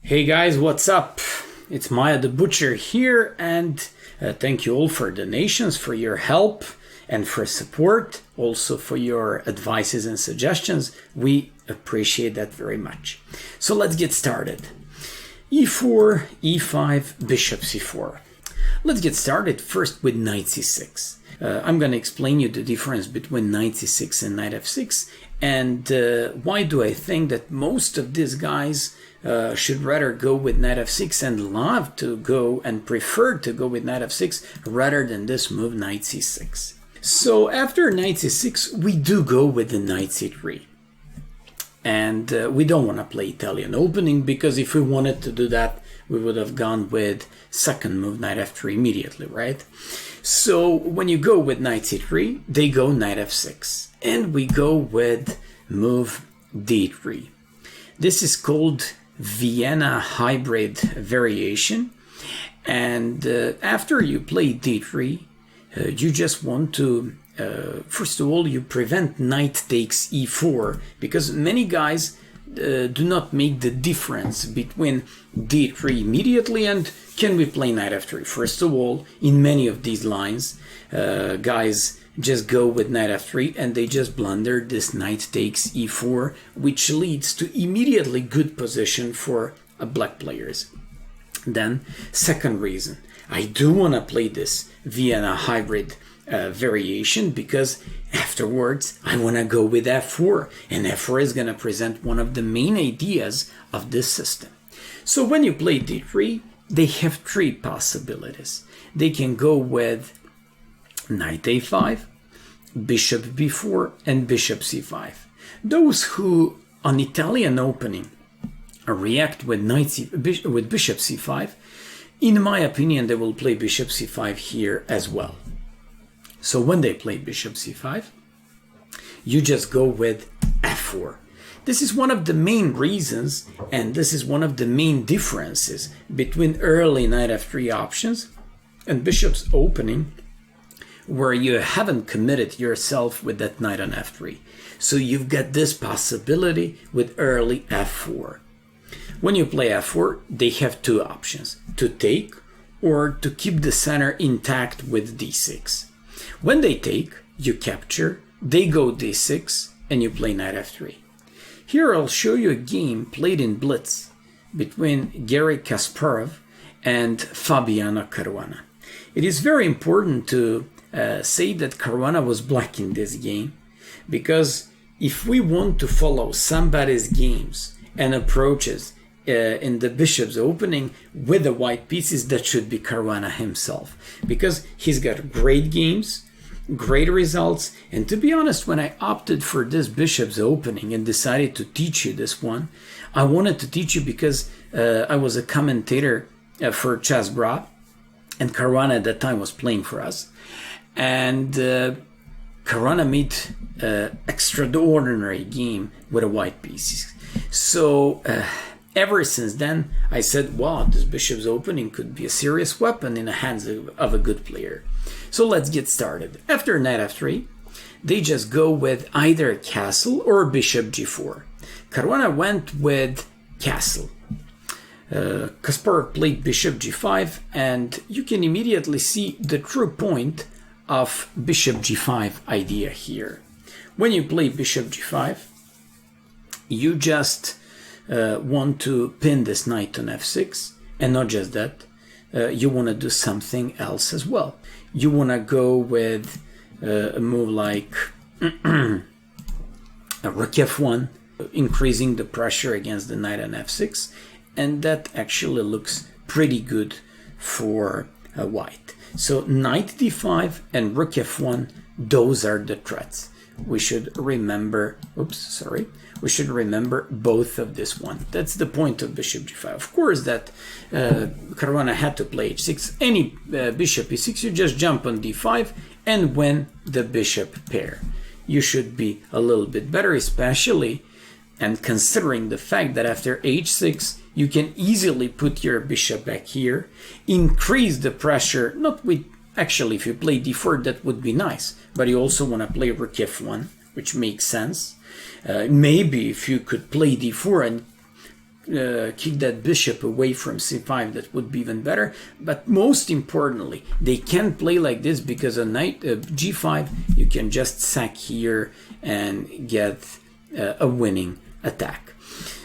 Hey guys, what's up? It's Maya the Butcher here, and thank you all for donations, for your help and for support, also for your advices and suggestions. We appreciate that very much. So let's get started. e4, e5, bishop c4. Let's get started first with knight c6. I'm going to explain you the difference between knight c6 and knight f6, and why do I think that most of these guys should rather go with knight f6 and love to go and prefer to go with knight f6 rather than this move knight c6. So after knight c6, we do go with the knight c3. And we don't want to play Italian opening, because if we wanted to do that, we would have gone with second move knight f3 immediately, right? So when you go with knight c3, they go knight f6, and we go with move d3. This is called Vienna hybrid variation, and after you play d3, you just want to first of all, you prevent knight takes e4, because many guys do not make the difference between d3 immediately and can we play knight f3. First of all, in many of these lines, guys just go with knight f3 and they just blunder this knight takes e4, which leads to immediately good position for black players. Then, second reason, I do want to play this Vienna hybrid variation, because afterwards I want to go with f4, and f4 is going to present one of the main ideas of this system. So when you play d3, they have three possibilities. They can go with knight a5, bishop b4, and bishop c5. Those who on Italian opening react with bishop c5, in my opinion, they will play bishop c5 here as well. So when they play bishop c5, you just go with f4. This is one of the main reasons, and this is one of the main differences between early knight f3 options and bishop's opening, where you haven't committed yourself with that knight on f3. So you've got this possibility with early f4. When you play f4, they have two options: to take or to keep the center intact with d6. When they take, you capture, they go d6, and you play knight f3. Here I'll show you a game played in Blitz between Garry Kasparov and Fabiano Caruana. It is very important to say that Caruana was black in this game, because if we want to follow somebody's games and approaches in the bishop's opening with the white pieces, that should be Caruana himself, because he's got great games, great results. And to be honest, when I opted for this bishop's opening and decided to teach you this one, I wanted to teach you because I was a commentator for Chessbrah, and Caruana at that time was playing for us, and Caruana made extraordinary game with the white pieces. So ever since then, I said, wow, this bishop's opening could be a serious weapon in the hands of a good player. So let's get started. After knight f3, they just go with either castle or bishop g4. Caruana went with castle. Kasparov played bishop g5, and you can immediately see the true point of bishop g5 idea here. When you play bishop g5, you just want to pin this knight on f6, and not just that, you want to do something else as well. You want to go with a move like a rook f1, increasing the pressure against the knight on f6, and that actually looks pretty good for white. So knight d5 and rook f1, those are the threats. We should remember, we should remember both of this one. That's the point of bishop g5. Of course, that Caruana had to play h6. Any bishop e6, you just jump on d5 and win the bishop pair. You should be a little bit better, especially and considering the fact that after h6, you can easily put your bishop back here, increase the pressure, not with, actually if you play d4 that would be nice, but you also want to play rook f1, which makes sense. Maybe if you could play d4 and kick that bishop away from c5, that would be even better. But most importantly, they can't play like this because on knight g5 you can just sack here and get a winning attack.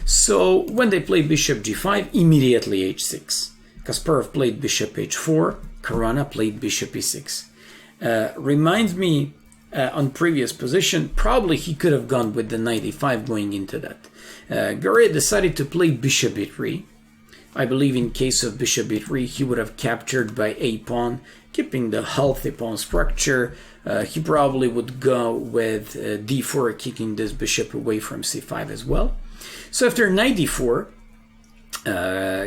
So when they play bishop g5, immediately h6. Kasparov played bishop h4, Caruana played bishop e6. Reminds me on previous position, probably he could have gone with the knight e5 going into that. Gary decided to play bishop e3. I believe in case of bishop e3, he would have captured by a pawn, keeping the healthy pawn structure. He probably would go with d4, kicking this bishop away from c5 as well. So after knight d4,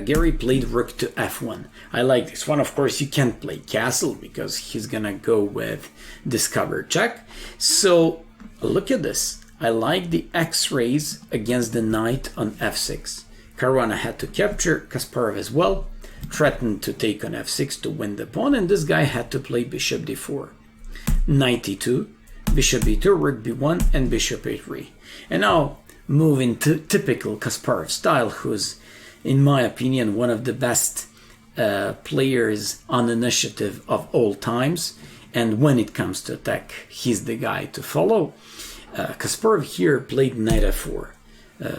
Gary played rook to f1. I like this one. Of course, you can't play castle because he's gonna go with discover check. So look at this. I like the x-rays against the knight on f6. Caruana had to capture, Kasparov as well, threatened to take on f6 to win the pawn, and this guy had to play bishop d4. Knight e2, bishop e2, rook b1, and bishop a3. And now move into typical Kasparov style, who's, in my opinion, one of the best players on initiative of all times. And when it comes to attack, he's the guy to follow. Kasparov here played knight f4.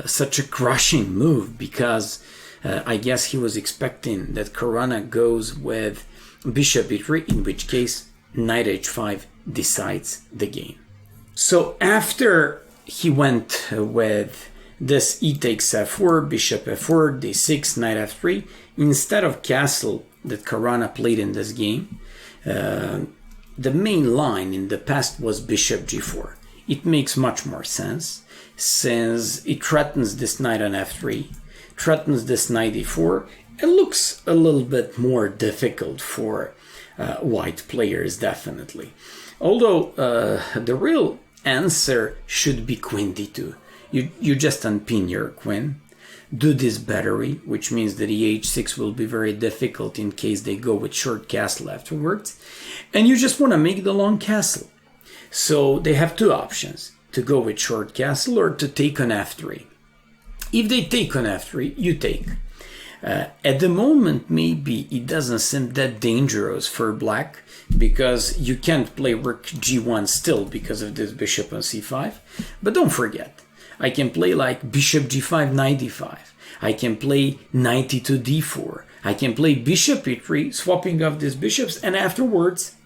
Such a crushing move because I guess he was expecting that Caruana goes with bishop e3, in which case knight h5 decides the game. So after he went with this e takes f4, bishop f4, d6, knight f3, instead of castle that Caruana played in this game, the main line in the past was bishop g4. It makes much more sense since it threatens this knight on f3, threatens this knight e4. It looks a little bit more difficult for white players, definitely. Although the real answer should be queen d2. You just unpin your queen, do this battery, which means that the h6 will be very difficult in case they go with short castle afterwards, and you just want to make the long castle. So they have two options, to go with short castle or to take on f3. If they take on f3, you take. At the moment, maybe it doesn't seem that dangerous for black because you can't play rook g1 still because of this bishop on c5. But don't forget, I can play like bishop g5, knight d5. I can play knight e2, d4. I can play bishop e3, swapping off these bishops, and afterwards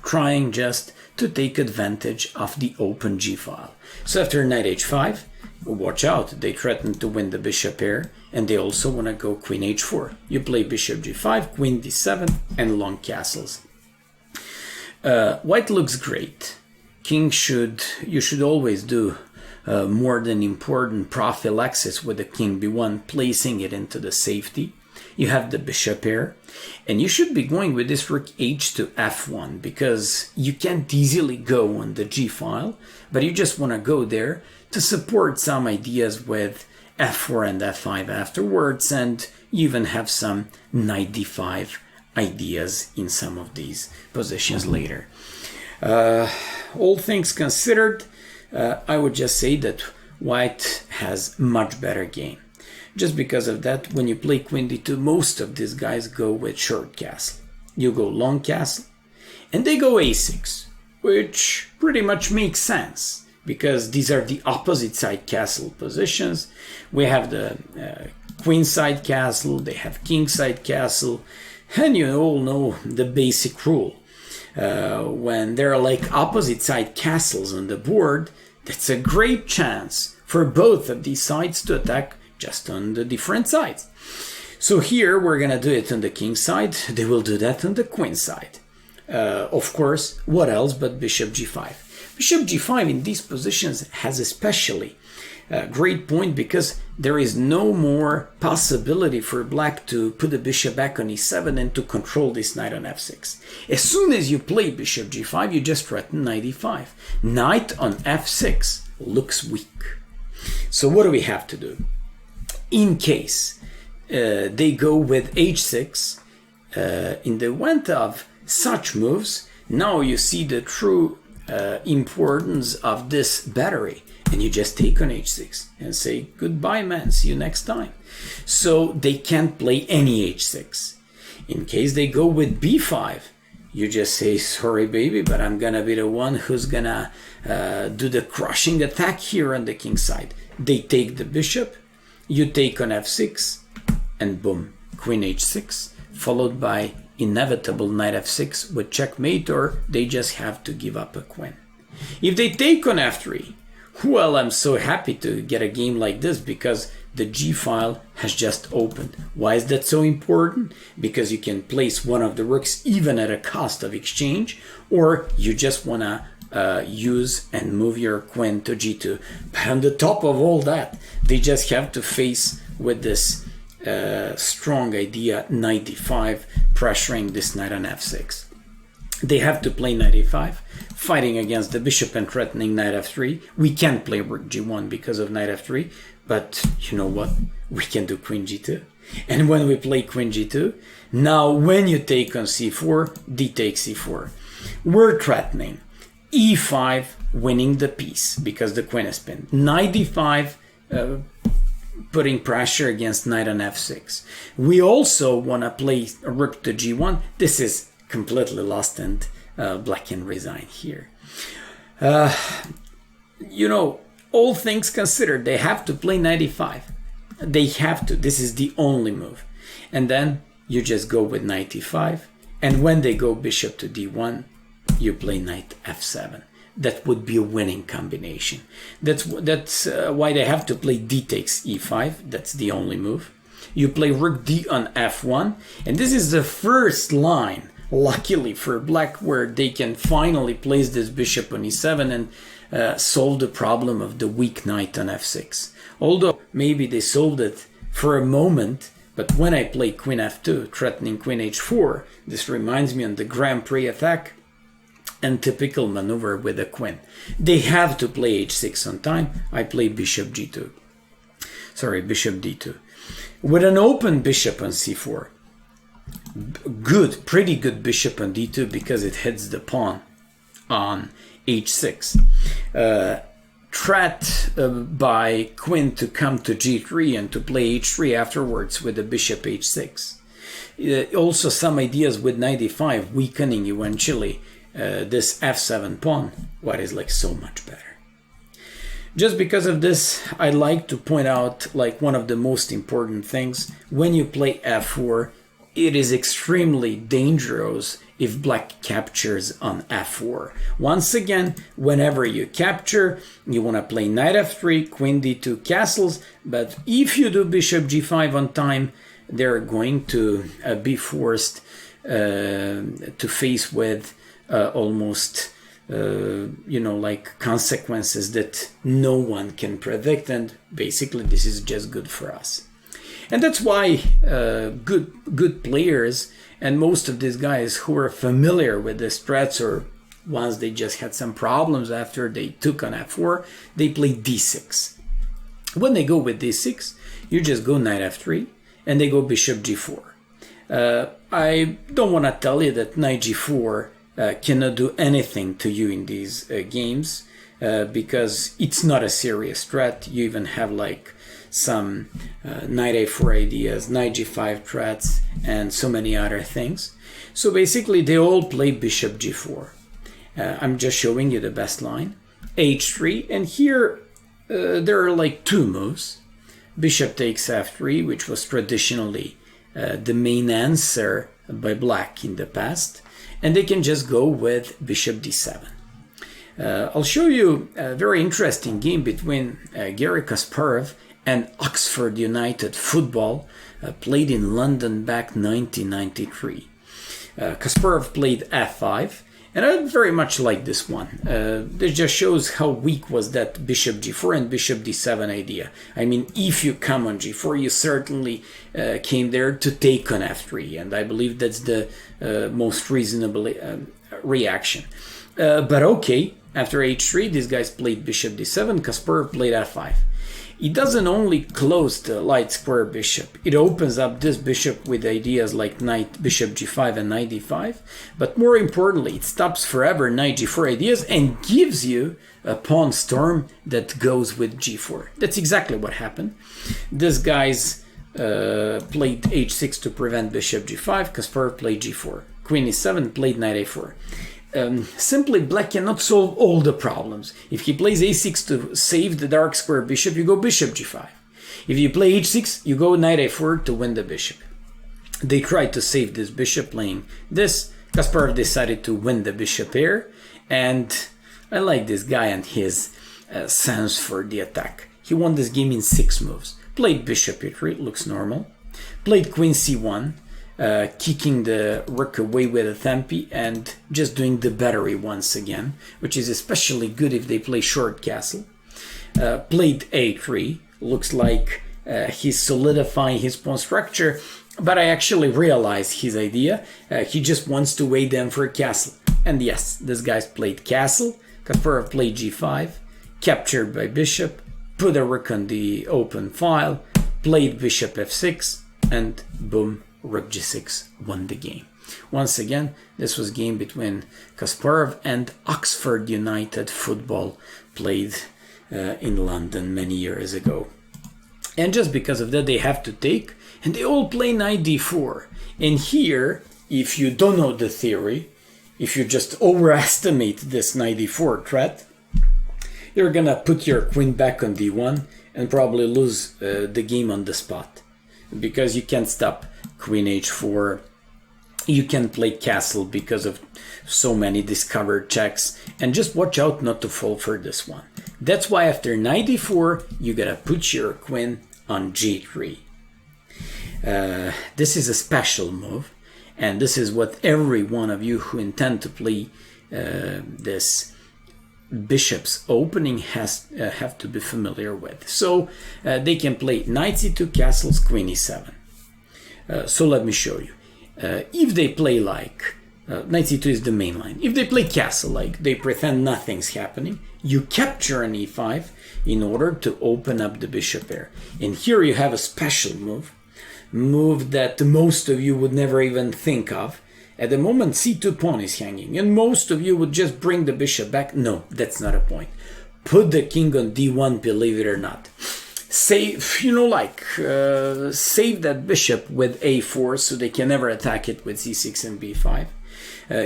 trying just to take advantage of the open g-file. So after knight h5, watch out, they threaten to win the bishop pair, and they also want to go queen h4. You play bishop g5, queen d7, and long castles. White looks great. You should always do more than important prophylaxis with the king b1, placing it into the safety. You have the bishop pair, and you should be going with this rook h to f1 because you can't easily go on the g-file, but you just want to go there to support some ideas with f4 and f5 afterwards, and you even have some knight d5 ideas in some of these positions later. All things considered, I would just say that white has much better game. Just because of that, when you play queen d2, most of these guys go with short castle. You go long castle, and they go a6, which pretty much makes sense, because these are the opposite side castle positions. We have the queen side castle, they have king side castle, and you all know the basic rule. When there are like opposite side castles on the board, that's a great chance for both of these sides to attack just on the different sides. So here we're gonna do it on the king side, they will do that on the queen side. Of course, what else but bishop g5? Bishop g5 in these positions has especially a great point because there is no more possibility for black to put the bishop back on e7 and to control this knight on f6. As soon as you play bishop g5, you just threaten knight e5. Knight on f6 looks weak. So what do we have to do? In case they go with h6, in the event of such moves, now you see the true importance of this battery. and you just take on h6 and say, goodbye, man, see you next time. So they can't play any h6. In case they go with b5, you just say, sorry, baby, but I'm gonna be the one who's gonna do the crushing attack here on the king side. They take the bishop, you take on f6, and boom, queen h6, followed by inevitable knight f6 with checkmate, or they just have to give up a queen. If they take on f3, well, I'm so happy to get a game like this because the G file has just opened. Why is that so important? Because you can place one of the rooks even at a cost of exchange, or you just want to use and move your queen to G2. But on the top of all that, they just have to face with this strong idea, knight d5, pressuring this knight on f6. They have to play knight a5, fighting against the bishop and threatening knight f3. We can't play rook g1 because of knight f3, but you know what? We can do queen g2. And when we play queen g2, now when you take on c4, d takes c4. We're threatening e5, winning the piece because the queen is pinned. Knight d5, putting pressure against knight on f6. We also want to play rook to g1. This is completely lost, and black can resign here. You know, all things considered, they have to play knight e5. They have to. This is the only move. And then you just go with knight e5. And when they go bishop to d1, you play knight f7. That would be a winning combination. That's why they have to play d takes e5. That's the only move. You play rook d on f1. And this is the first line, luckily for black, where they can finally place this bishop on e7 and solve the problem of the weak knight on f6. Although maybe they solved it for a moment, but when I play queen f2, threatening queen h4, this reminds me on the Grand Prix attack and typical maneuver with a queen. They have to play h6 on time. I play bishop g2. Sorry, bishop d2. With an open bishop on c4, good, pretty good bishop on d2 because it hits the pawn on h6. Threat by queen to come to g3 and to play h3 afterwards with the bishop h6. Also some ideas with knight e5 weakening eventually this f7 pawn, what is like so much better. Just because of this, I like to point out like one of the most important things. When you play f4, it is extremely dangerous if black captures on f4. Once again, whenever you capture, you want to play knight f3, queen d2 castles, but if you do bishop g5 on time, they're going to be forced to face with almost like consequences that no one can predict, and basically this is just good for us. And that's why good players and most of these guys who are familiar with the strats, or once they just had some problems after they took on f4, they play d6. When they go with d6, you just go knight f3 and they go bishop g4. I don't want to tell you that knight g4 cannot do anything to you in these games because it's not a serious threat. You even have like some knight a4 ideas, knight g5 threats, and so many other things. So basically they all play bishop g4. I'm just showing you the best line. h3, and here there are like two moves. Bishop takes f3, which was traditionally the main answer by black in the past, and they can just go with bishop d7. I'll show you a very interesting game between Garry Kasparov and Oxford United football, played in London back 1993. Kasparov played f5, and I very much like this one. This just shows how weak was that bishop g4 and bishop d7 idea. I mean, if you come on g4, you certainly came there to take on f3, and I believe that's the most reasonable reaction. But okay, after h3, these guys played bishop d7, Kasparov played f5. it doesn't only close the light square bishop, it opens up this bishop with ideas like knight, bishop g5 and knight d5, but more importantly, it stops forever knight g4 ideas and gives you a pawn storm that goes with g4. That's exactly what happened. This guy's played h6 to prevent bishop g5, Kasparov played g4, queen e7, played knight a4. Simply black cannot solve all the problems. If he plays a6 to save the dark square bishop, you go bishop g5. If you play h6, you go knight a4 to win the bishop. They tried to save this bishop playing this. Kasparov decided to win the bishop pair, and I like this guy and his sense for the attack. He won this game in 6 moves. Played bishop e3, looks normal. Played queen c1, kicking the rook away with a tempi and just doing the battery once again, which is especially good if they play short castle. Played a3, looks like he's solidifying his pawn structure, but I actually realized his idea. He just wants to wait them for a castle. And yes, this guy's played castle. Kasparov played g5, captured by bishop, put a rook on the open file, played bishop f6, and boom, rook g6 won the game. Once again, this was a game between Kasparov and Oxford United football, played in London many years ago. And just because of that, they have to take, and they all play knight d4. And here, if you don't know the theory, if you just overestimate this knight d4 threat, you're gonna put your queen back on d1 and probably lose the game on the spot, because you can't stop queen h4. You can play castle because of so many discovered checks, and just watch out not to fall for this one. That's why after knight d4 you gotta put your queen on g3. This is a special move, and this is what every one of you who intend to play this bishop's opening have to be familiar with. So they can play knight c2 castles, queen e7. So let me show you. If they play like knight c2 is the main line. If they play castle, like they pretend nothing's happening, you capture an e5 in order to open up the bishop pair. And here you have a special move that most of you would never even think of. At the moment, c2 pawn is hanging, and most of you would just bring the bishop back. No, that's not a point. Put the king on d1, believe it or not. Save, save that bishop with a4 so they can never attack it with c6 and b5.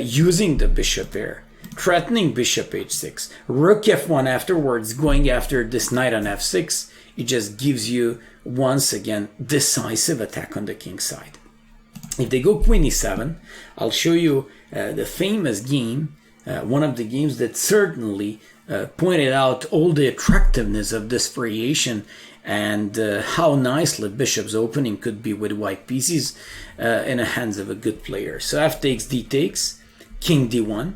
Using the bishop pair, threatening bishop h6, rook f1 afterwards, going after this knight on f6. It just gives you, once again, decisive attack on the king side. If they go queen e7, I'll show you the famous game, one of the games that certainly pointed out all the attractiveness of this variation and how nicely bishop's opening could be with white pieces in the hands of a good player. So f takes, d takes, king d1,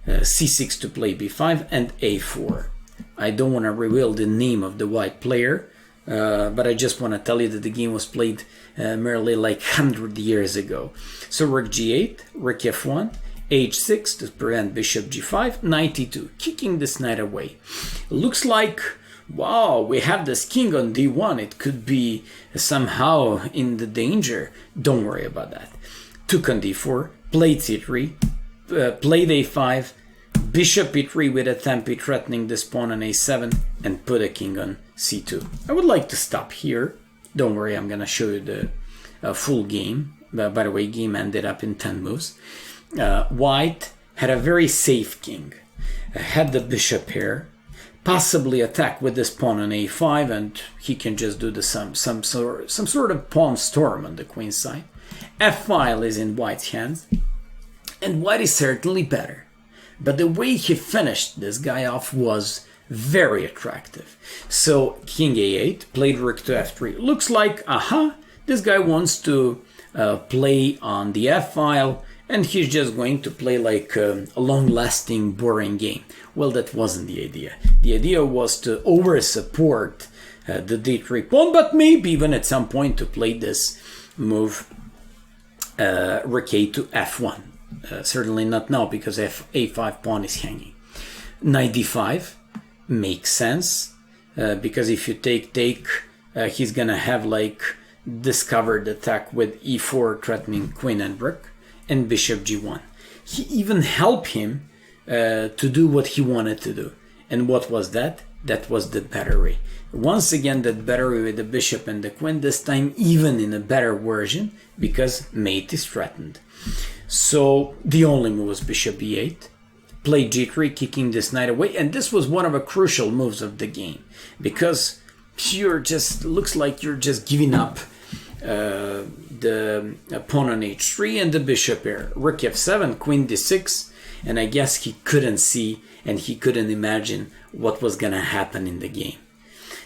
c6 to play b5, and a4. I don't want to reveal the name of the white player, but I just want to tell you that the game was played merely like 100 years ago. So rook g8, rook f1, h6 to prevent bishop g5, knight e2, kicking this knight away. Looks like, wow, we have this king on d1. It could be somehow in the danger. Don't worry about that. Took on d4, played c3, played a5, bishop e3 with a tempi threatening this pawn on a7, and put a king on c2. I would like to stop here. Don't worry, I'm gonna show you the full game. By the way, game ended up in 10 moves. White had a very safe king, had the bishop pair, possibly attack with this pawn on a5, and he can just do some sort of pawn storm on the queen side. f-file is in white's hands, and white is certainly better. But the way he finished this guy off was very attractive. So king a8, played rook to f3. Looks like, this guy wants to play on the f-file, and he's just going to play like a long-lasting, boring game. Well, that wasn't the idea. The idea was to over-support the d3 pawn, but maybe even at some point to play this move rook a to f1. Certainly not now, because a5 pawn is hanging. Knight d5 makes sense. because if you take, he's gonna have like discovered attack with e4 threatening queen and rook, and bishop g1. He even helped him to do what he wanted to do. And what was that? That was the battery. Once again, that battery with the bishop and the queen, this time even in a better version, because mate is threatened. So the only move was bishop e8, played g3, kicking this knight away, and this was one of the crucial moves of the game, because you're just, looks like you're just giving up the pawn on h3 and the bishop here. Rook f7, queen d6, and I guess he couldn't see and he couldn't imagine what was gonna happen in the game.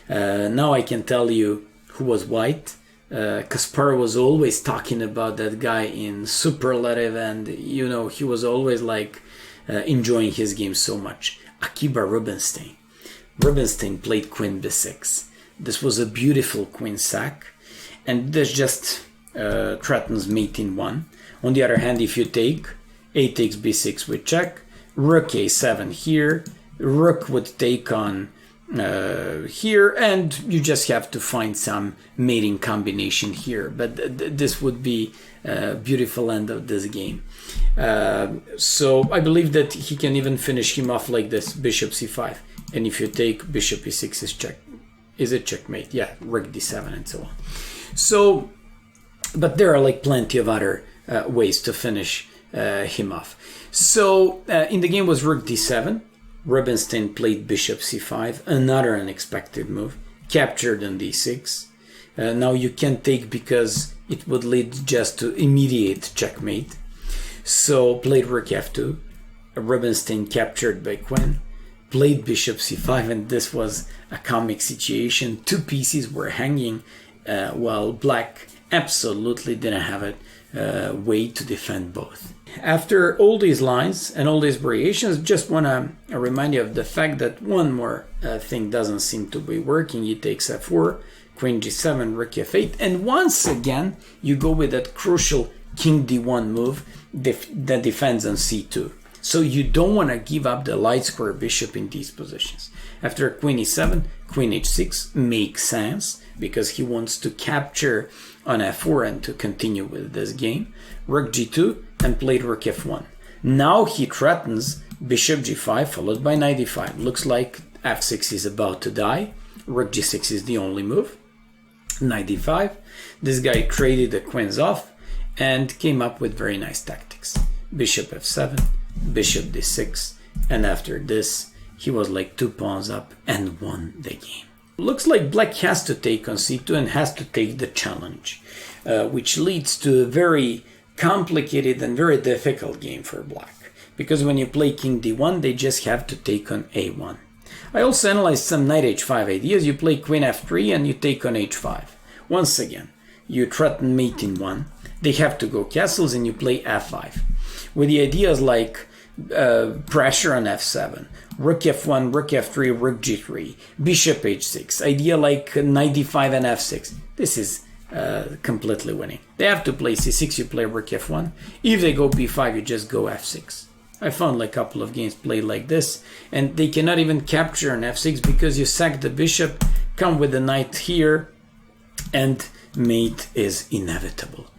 Now I can tell you who was white. Kasparov was always talking about that guy in superlative, and you know, he was always like enjoying his game so much. Akiba Rubinstein. Rubinstein played queen b6. This was a beautiful queen sack, and this just threatens mate in 1. On the other hand, if you take a takes b6 with check, rook a7 here, rook would take on here, and you just have to find some mating combination here, but this would be a beautiful end of this game. So I believe that he can even finish him off like this, bishop c5, and if you take bishop e6 is check. Is it checkmate? Yeah, rook d7 and so on. So, but there are like plenty of other ways to finish him off. So in the game was rook d7. Rubinstein played bishop c5, another unexpected move, captured on d6. Now you can't take because it would lead just to immediate checkmate. So played rook f2, Rubinstein captured by queen, played bishop c5, and this was a comic situation. Two pieces were hanging while black absolutely didn't have a way to defend both. After all these lines and all these variations, just want to remind you of the fact that one more thing doesn't seem to be working. He takes f4, queen g7, rook f8, and once again you go with that crucial king d1 move that defends on c2. So you don't want to give up the light square bishop in these positions. After queen e7, queen h6 makes sense because he wants to capture on f4 and to continue with this game. Rook g2 and played rook f1. Now he threatens bishop g5 followed by knight d5. Looks like f6 is about to die. Rook g6 is the only move. Knight d5. This guy traded the queens off and came up with very nice tactics. Bishop f7, bishop d6, and after this he was like 2 pawns up and won the game. Looks like black has to take on c2 and has to take the challenge, which leads to a very complicated and very difficult game for black, because when you play king d1 they just have to take on a1. I also analyzed some knight h5 ideas. You play queen f3 and you take on h5. Once again, you threaten mate in 1. They have to go castles and you play f5. With the ideas like pressure on f7, rook f1, rook f3, rook g3, bishop h6, idea like knight d5 and f6. This is completely winning. They have to play c6, you play rook f1. If they go b5, you just go f6. I found like a couple of games played like this, and they cannot even capture an f6 because you sack the bishop, come with the knight here, and mate is inevitable.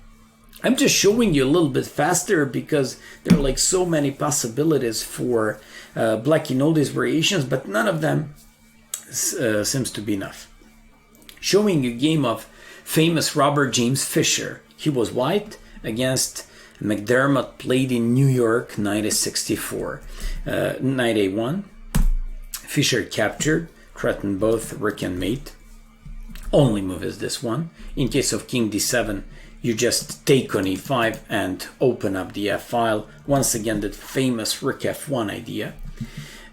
I'm just showing you a little bit faster because there are like so many possibilities for black in all these variations, but none of them seems to be enough. Showing you a game of famous Robert James Fischer. He was white against McDermott, played in New York, 1964. Knight a1. Fischer captured, threatened both rook and mate. Only move is this one. In case of king d7, you just take on e5 and open up the f-file. Once again, that famous rook f1 idea.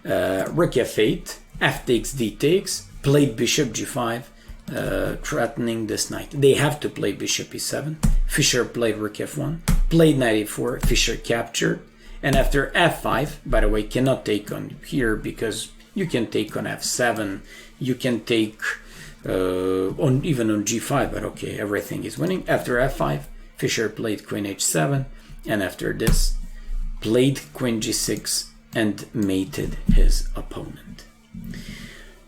Rook f8, f takes, d takes, played bishop g5, threatening this knight. They have to play bishop e7. Fischer played rook f1, played knight e4, Fischer captured, and after f5, by the way, cannot take on here because you can take on f7, you can take even on g5, but okay, everything is winning. After f5, Fischer played queen h7, and after this, played queen g6 and mated his opponent.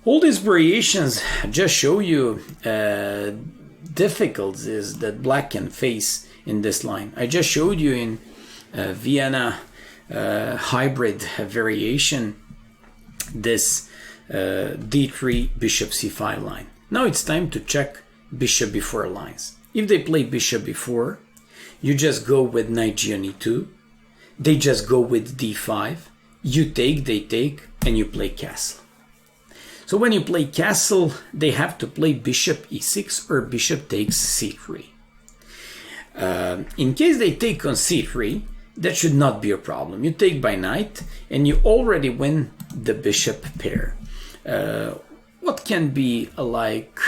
All these variations just show you difficulties that black can face in this line. I just showed you in Vienna hybrid variation this d3 bishop c5 line. Now it's time to check bishop b4 lines. If they play bishop b4, you just go with knight g on e2. They just go with d5. You take, they take, and you play castle. So when you play castle, they have to play bishop e6 or bishop takes c3. In case they take on c3, that should not be a problem. You take by knight, and you already win the bishop pair. What can be like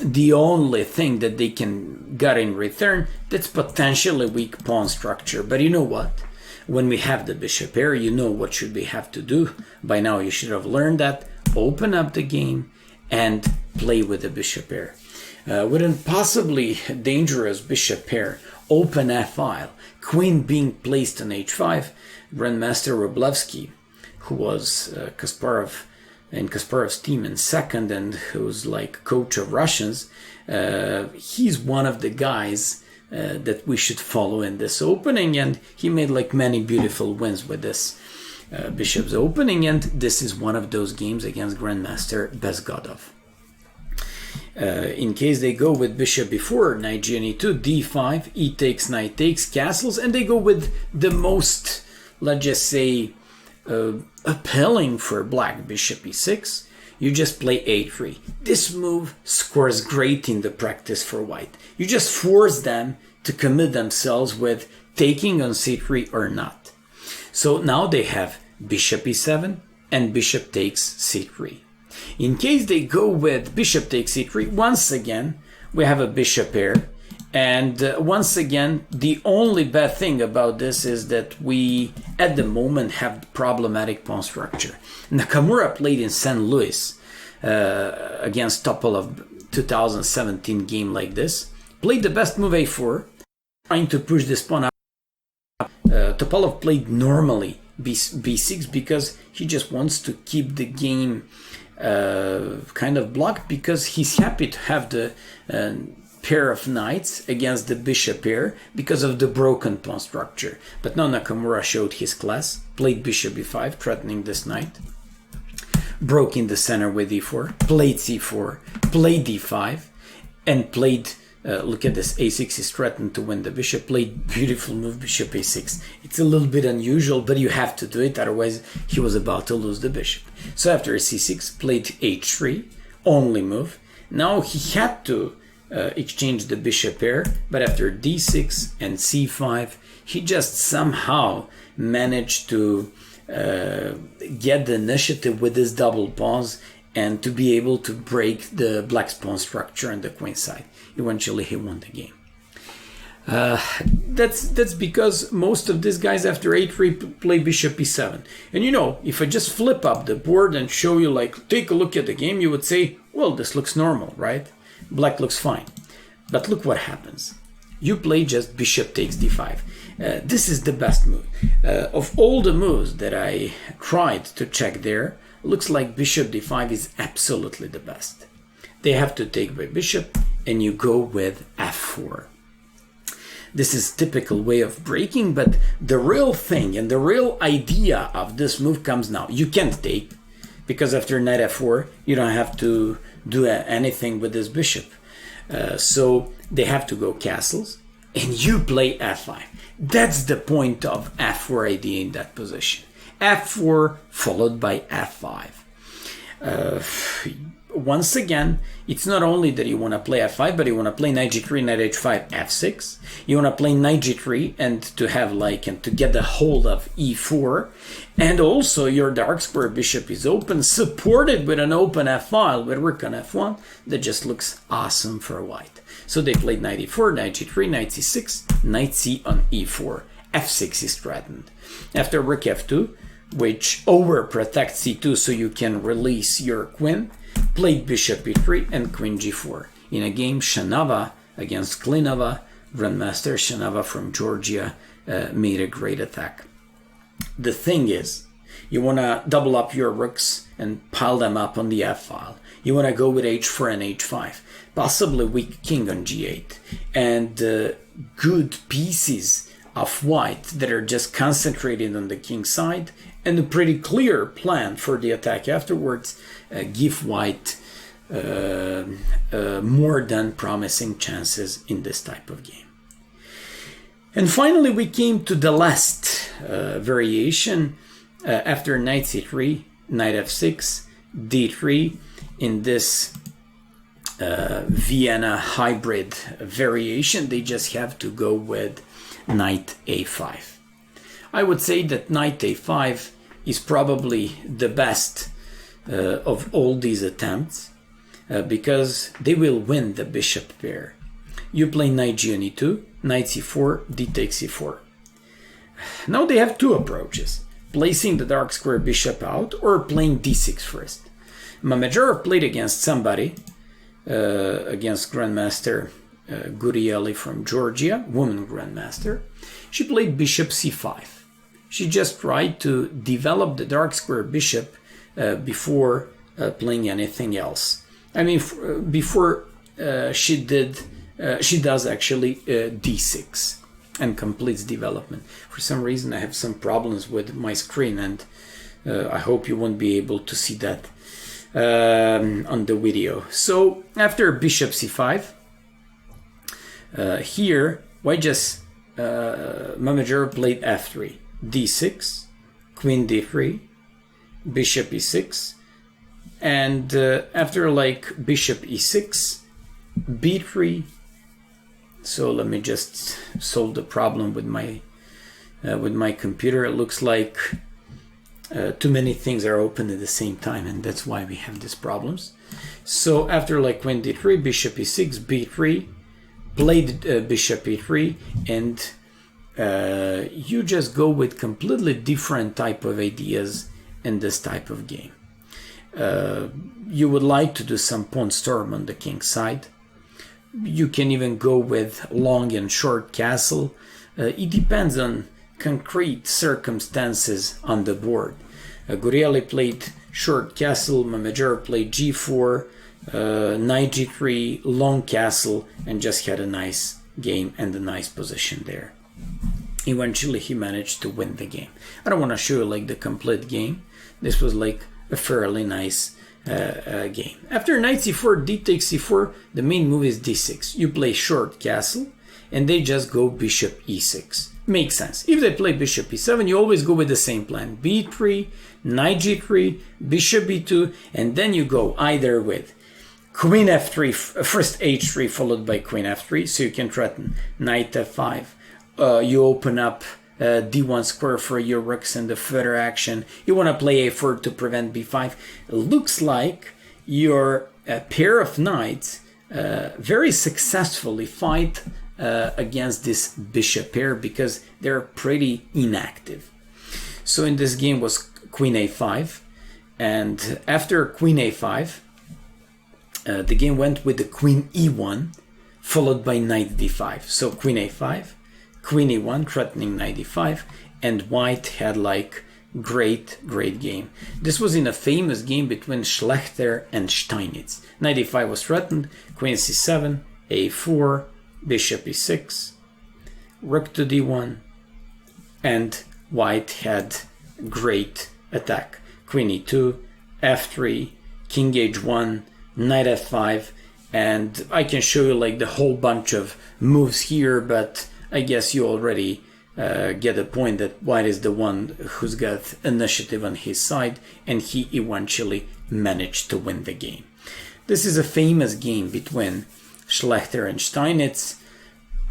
the only thing that they can get in return that's potentially weak pawn structure? But you know what? When we have the bishop pair, you know what should we have to do. By now you should have learned that. Open up the game and play with the bishop pair. With a possibly dangerous bishop pair, open f-file, queen being placed on h5, Grandmaster Wroblewski, who was Kasparov in Kasparov's team in second and who's like coach of Russians, he's one of the guys that we should follow in this opening, and he made like many beautiful wins with this bishop's opening, and this is one of those games against Grandmaster Bezgodov. In case they go with bishop b4, knight g on e2, d5, e takes, knight takes, castles, and they go with the most, let's just say, appealing for black, bishop e6, you just play a3. This move scores great in the practice for white. You just force them to commit themselves with taking on c3 or not. So now they have bishop e7 and bishop takes c3. In case they go with bishop takes c3, once again we have a bishop pair, and once again the only bad thing about this is that we at the moment have problematic pawn structure. Nakamura played in St. Louis against Topalov 2017 game like this, played the best move a4, trying to push this pawn up. Topalov played normally b6 because he just wants to keep the game kind of blocked, because he's happy to have the pair of knights against the bishop pair because of the broken pawn structure. But now Nakamura showed his class, played bishop b5, threatening this knight, broke in the center with e4, played c4, played d5, and played look at this, a6 is threatened to win the bishop, played beautiful move, bishop a6. It's a little bit unusual, but you have to do it, otherwise he was about to lose the bishop. So after c6, played h3, only move. Now he had to exchange the bishop pair, but after d6 and c5, he just somehow managed to get the initiative with his double pawns and to be able to break the black's pawn structure on the queen side. Eventually he won the game. That's because most of these guys after a3 play bishop e7. And you know, if I just flip up the board and show you, like, take a look at the game, you would say, well, this looks normal, right? Black looks fine. But look what happens. You play just bishop takes d5. This is the best move. Of all the moves that I tried to check there, looks like bishop d5 is absolutely the best. They have to take by bishop, and you go with f4. This is typical way of breaking, but the real thing and the real idea of this move comes now. You can't take, because after knight f4, you don't have to do anything with this bishop. So they have to go castles, and you play f5. That's the point of f4 idea in that position. f4 followed by f5. Once again, it's not only that you want to play f5, but you want to play knight g3, knight h5, f6. You want to play knight g3 and to have like, and to get the hold of e4. And also your dark square bishop is open, supported with an open f-file with rook on f1. That just looks awesome for white. So they played knight e4, knight g3, knight c6, knight c on e4. f6 is threatened. After rook f2, which overprotects c2 so you can release your queen, played bishop e3 and queen g4. In a game Shanava against Klinova, Grandmaster Shanava from Georgia made a great attack. The thing is You want to double up your rooks and pile them up on the f-file. You want to go with h4 and h5, possibly weak king on g8, and good pieces of white that are just concentrated on the king side, and a pretty clear plan for the attack afterwards give white more than promising chances in this type of game. And finally we came to the last variation after knight c3, knight f6, d3 in this Vienna hybrid variation. They just have to go with knight a5. I would say that knight a5 is probably the best of all these attempts because they will win the bishop pair. You play knight g on e2, knight c4, d takes c4. Now they have two approaches, placing the dark square bishop out or playing d6 first. Mamijarov played against somebody, against Grandmaster Gurieli from Georgia, woman Grandmaster. She played bishop c5. She just tried to develop the dark square bishop before playing anything else. I mean, before she does actually d6 and completes development. For some reason I have some problems with my screen, and I hope you won't be able to see that on the video. So after bishop c5, here white just Mamijarov played f3, d6, queen d3, bishop e6, and after like bishop e6, b3. So let me just solve the problem with my computer. It looks like too many things are open at the same time, and that's why we have these problems. So after like queen d3, bishop e6, b3, played bishop e3, and you just go with completely different type of ideas in this type of game. You would like to do some pawn storm on the king side. You can even go with long and short castle. It depends on concrete circumstances on the board. Gurieli played short castle, Mamijarov played g4, knight g3, long castle, and just had a nice game and a nice position there. Eventually he managed to win the game. I don't want to show you like the complete game. This was like a fairly nice game. After knight c4, d takes c4, the main move is d6. You play short castle, and they just go bishop e6. Makes sense. If they play bishop e7, you always go with the same plan. b3, knight g3, bishop e2, and then you go either with queen f3, first h3 followed by queen f3, so you can threaten knight f5. You open up d1 square for your rooks and the further action. You want to play a4 to prevent b5. It looks like your pair of knights very successfully fight against this bishop pair because they're pretty inactive. So in this game was queen a5, and after queen a5 the game went with the queen e1 followed by knight d5. So queen a5, queen e1 threatening knight d5, and white had like great game. This was in a famous game between Schlechter and Steinitz. Knight d5 was threatened, queen c7, a4, bishop e6, rook to d1, and white had great attack. Queen e2, f3, king h1, knight f5, and I can show you like the whole bunch of moves here, but I guess you already get the point that white is the one who's got initiative on his side, and he eventually managed to win the game. This is a famous game between Schlechter and Steinitz,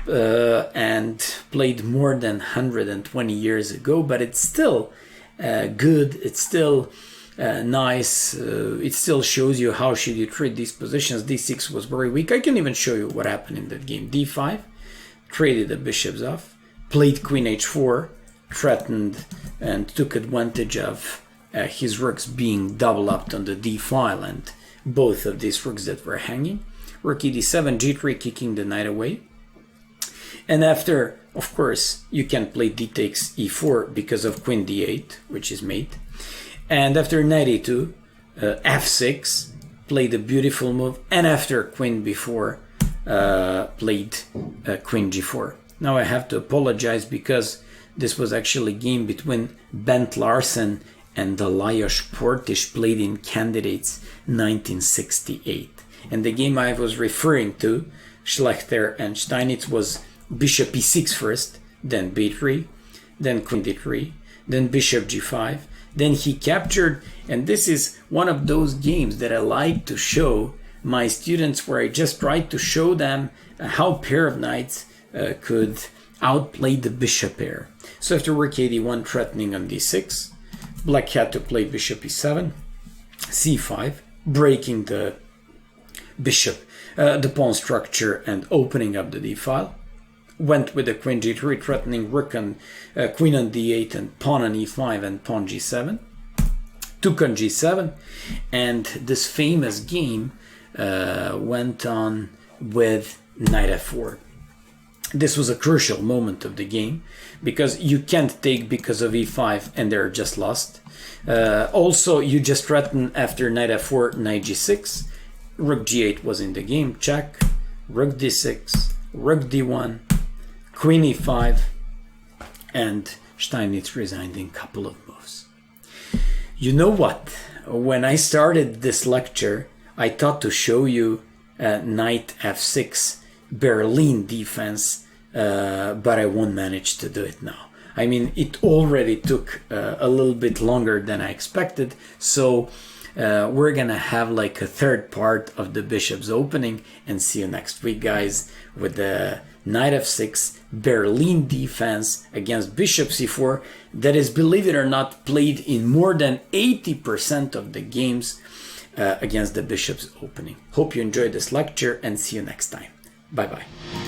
and played more than 120 years ago, but it's still good, it's still nice, it still shows you how should you treat these positions. d6 was very weak. I can even show you what happened in that game. d5, traded the bishops off, played queen h4, threatened and took advantage of his rooks being double upped on the d file, and both of these rooks that were hanging. Rook e d7, g3, kicking the knight away. And after, of course, you can play d takes e4 because of queen d8, which is mate. And after knight e2, f6, played a beautiful move, and after queen b4, played queen g4. Now I have to apologize because this was actually a game between Bent Larsen and the Lajos Portis, played in Candidates 1968. And the game I was referring to, Schlechter and Steinitz, was bishop e6 first, then b3, then queen d3, then bishop g5. Then he captured, and this is one of those games that I like to show my students, where I just try to show them how pair of knights could outplay the bishop pair. So after rook a1 threatening on d6, black had to play bishop e7, c5, breaking the bishop, the pawn structure and opening up the d file. Went with the queen g3, threatening rook and queen on d8 and pawn on e5 and pawn g7. Took on g7, and this famous game went on with knight f4. This was a crucial moment of the game because you can't take because of e5 and they're just lost. Also, you just threaten after knight f4, knight g6. Rook g8 was in the game, check. Rook d6, rook d1, queen e5, and Steinitz resigned in a couple of moves. You know what? When I started this lecture, I thought to show you knight f6 Berlin defense, but I won't manage to do it now. I mean, it already took a little bit longer than I expected, so we're gonna have like a third part of the bishop's opening, and see you next week, guys, with the knight f6 Berlin defense against bishop c4 that is, believe it or not, played in more than 80% of the games against the bishop's opening. Hope you enjoyed this lecture, and see you next time. Bye bye.